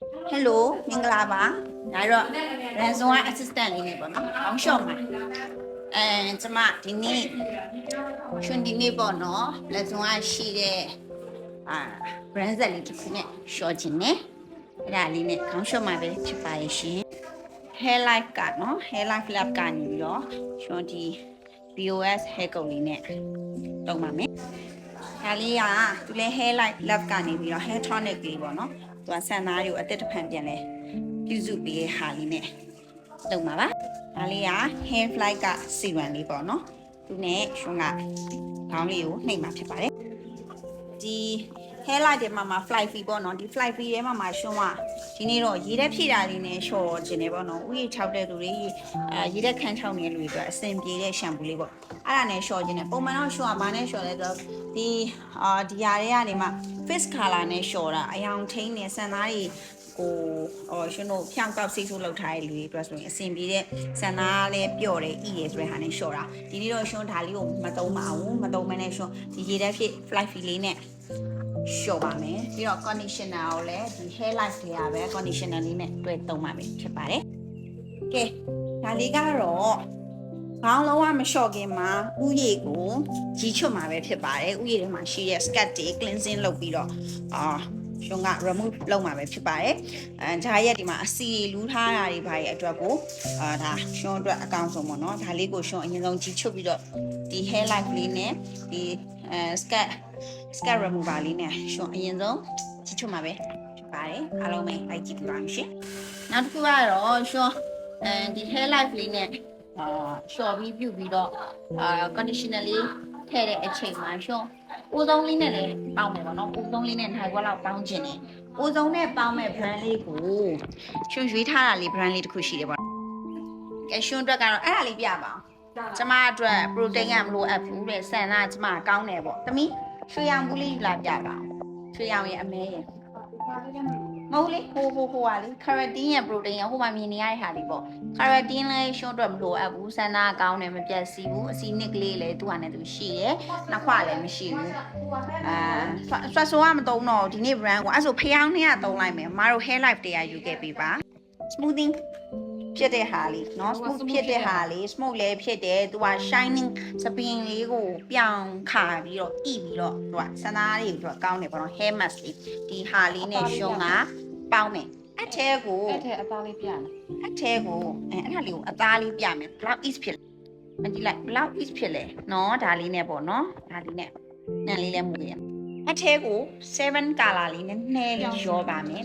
Hello မင်္ဂလာပါဒါတော့ ransom assistant လေးနေပေါ့နော်အောင်းလျှော့မှာကျမဒီနေ့ရှင်ဒီနေ့ပေါ့နော် ransom ရှိတဲ့brand ဇက်လေးတစ်ခုနဲ့ရှော့ခြင်းနဲ့အဲ့ဒါလေးနဲ့ခေါင်းလျှော့မှာပဲဖြစ်ပါရဲ့ရှင် hair life ကနော် hair life lab ကနေပြီးတော့ရှင်ဒီ BOS hair ကုတ်လေးနဲ့တုံးပါမယ်ဒါလေးကသူလဲ hair life lab ကနေပြီးတော့ hair tonic လေးပေါ့နော်သူကဆန်သားတွေကိုအသက်တဖန်ပြန်လဲပြုစုပေးတဲ့ဟာလေးနဲ့လုပ်မှာပါဒါလေးက hair flight က serum လေးပေါ့နော်သူနဲ့ရှင်ကခေါင်းလေးကိုနှိပ်မှာဖြစ်ပါတယ်ဒီ hair light တွေမှာ fly fee ပေါ့နော်ဒီ fly fee ထဲမှာရှင်ကဒီနေ့တော့ရေတက်ဖြည့်တာလေးနဲ့ရှော့ခြင်းနေပေါ့နော်ဥယျာဉ်6တဲ့လူတွေရေတက်ခန်း6နေတဲ့လူတွေအတွက်အဆင်ပြေတဲ့ရှမ်ပူလေးပေါ့အဲ့ဒါနဲ့ရှော့ခြင်းနေပုံမှန်တော့ရှင်ကဘာနဲ့ရှော့လဲဆိုတော့ဒီဟာတွေကနေမှ face color နဲ့ရှော့တာအယောင်ထိန်းနေစံသားတွေကိုရှင်တို့ဖြောင်းကောက်စိတ်ဆိုးလောက်ထားတဲ့လူတွေအတွက်ဆိုရင်အဆင်ပြေတဲ့စံသားလေးပျော့တယ်ဤတယ်ဆိုတဲ့ဟာနဲ့ရှော့တာဒီနေ့တော့ရှင်ဒါလေးကိုမသုံးပါဘူးမသုံးမနဲ့ရှင်ဒီရေတက်ဖြည့် fly fee လေးနဲ့ရှော့ပါမယ်ပြီးတော့ conditioner ကိုလည်းဒီ hair light တွေကပဲ conditioner လေးနဲ့တွဲသုံးပါမယ်ဖြစ်ပါတယ်ကဲဒါလေးကတော့ခေါင်းလုံးဝမလျှော့ခင်မှာဥယျာဉ်ကိုကြီးချွတ်မှာပဲဖြစ်ပါတယ်ဥယျာဉ်ထဲမှာရှိတဲ့ scalp တွေ cleansing လုပ်ပြီးတော့ရှင်က remove လုပ်မှာပဲဖြစ်ပါတယ်ဂျာရက်ဒီမှာအစီလူးထားတာတွေဘာတွေအတွက်ကိုဒါရှင်အတွက်အကောင်းဆုံးပေါ့နော်ဒါလေးကိုရှင်အရင်ဆုံးကြီးချွတ်ပြီးတော့ဒီ hair light လေးနဲ့ဒီ scalp remover လေးနဲ့ရှင်အရင်ဆုံးကြီးချွတ်မှာပဲဖြစ်ပါတယ်အားလုံးပဲလိုက်ကြည့်ပြပါမယ်ရှင်နောက်တစ်ခုကတော့ရှင်ဒီ hair light လေးနဲ့ရှော့ပြီးပြုတ်ပြီးတော့conditioner လေးထည့်တဲ့အချိန်မှာရှင်ဦးဆုံးလေးနဲ့လည်းပေါင်းမယ်ပေါ့နော်ဦးဆုံးလေးနဲ့နိုင်ခွက်လောက်ပေါင်းခြင်းနဲ့ဦးဆုံးနဲ့ပေါင်းမဲ့ brand လေးကိုရှင်ရွေးထားတာလေး brand လေးတစ်ခုရှိတယ်ပေါ့ကဲရှင်အတွက်ကတော့အဲ့ဒါလေးပြပါအောင်ကျမအတွက် protein ကမလိုအပ်ဘူးတဲ့ဆန်ကကျမကောင်းတယ်ပေါ့သမီးရွှေရောင်ဘူးလေးယူလာပြပါအောင်ရွှေရောင်ရဲ့အမဲရဲ့မဟုတ်လေဟိုဟာလေ keratin ရဲ့ protein ရဲ့ဟိုမှာမြင်နေရတဲ့ဟာလေးပေါ့ keratin လည်းရှုံးတော့မလိုအပ်ဘူးဆန္ဒကောင်းတယ်မပြတ်စီဘူးအစီနစ်ကလေးလည်းသူ့ဟာနဲ့သူရှိတယ်နှစ်ခွလည်းမရှိဘူးဆွတ်ဆိုးကမတုံးတော့ဒီနေ့ brand ကိုအဲ့ဆိုဖျောင်းနဲ့ကတုံးလိုက်မယ်မတို့ hair life တရားယူခဲ့ပြီပါ smoothing ဖြစ်တဲ့ဟာလေးเนาะ smooth ဖြစ်တဲ့ဟာလေး smoke လည်းဖြစ်တယ်သူက shining စပင်လေးကိုပြောင်းခါပြီးတော့ဣပြီးတော့သူကစနားလေးကိုသူကကောင်းတယ်ပေါ့နော် hair mask လေးဒီဟာလေးနဲ့ရှုံးကပေါင်းမယ်အထဲကိုအဲ့ထဲအသားလေးပြမယ်အထဲကိုအဲ့ဒါလေးကိုအသားလေးပြမယ်ဘလောက် is ဖြစ်လဲကြည့်လိုက်ဘလောက် is ဖြစ်လဲเนาะဒါလေးနဲ့ပေါ့เนาะဒါလေးနဲ့နံလေးလည်းမွေးရအထဲကို7 color လေးနဲ့နှဲလေးရောပါမယ်